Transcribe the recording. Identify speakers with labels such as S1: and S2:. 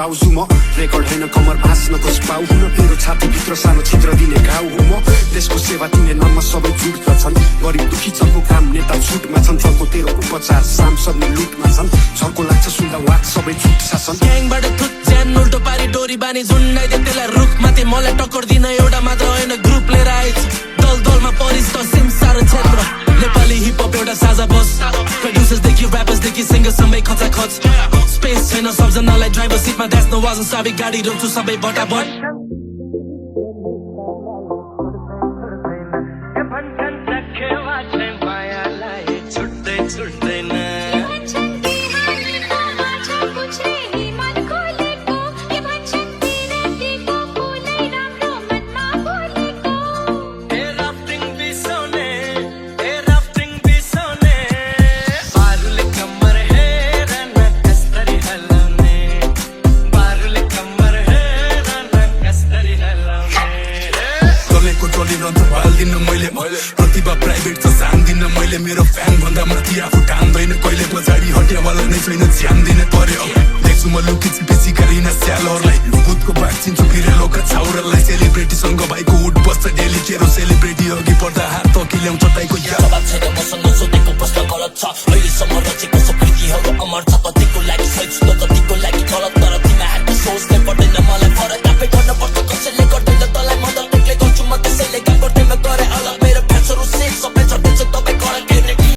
S1: पाउजु म रेकर्ड हैन कमर भाँच्नको पाउ हुन मेरो छातीभित्र सानो छिद्र दिने घाउ हो म देशको सेवा दिने नाममा सबै जुटका छन् गरिब दुखी चलको काम नेता छुटमा छन् चलको तेरो उपचार सांसद लुटमा छन् झर्को लाग्छ सुन्दा वाक सबै झुट शासन
S2: ग्याङबाट थुत ज्यान उल्टो पारी डोरी बानी झुन्डाइदे त्यसलाई रुख माथि मलाई टक्कर दिन एउटा मात्र होइन ग्रुप लिएर आइज दल दलमा परिस त सिमसार क्षेत्र नेपाली हिपहप एउटा साझा बस प्रड्युसर्सदेखि ऱ्यापर्सदेखि सिङ्गरसम्मै खचाखच स्पेस छैन सबजनालाई ड्राइभर सिटमा ड्यास्न वाजन साबी गाडी रोक्छु सबै बटाबट
S3: प्रतिभा प्राइभेट त जान्दिन मैले मेरो फ्यान भन्दा माथि आफू ठान्दैन कहिले पछाडि हटियावाला नै छैन ध्यान दिन पर्यो देख्छु म लुकी छिपेसी गरिन स्यालरलाई भूतको भाँचिन्छु बिरेलोका छाउरालाई सेलिब्रेटीसँग भाइको उठ बस्छ डेली तेरो सेलिब्रेटी अघि पर्दा हात तकिल्याउँछ टाइको याद छैन मसँग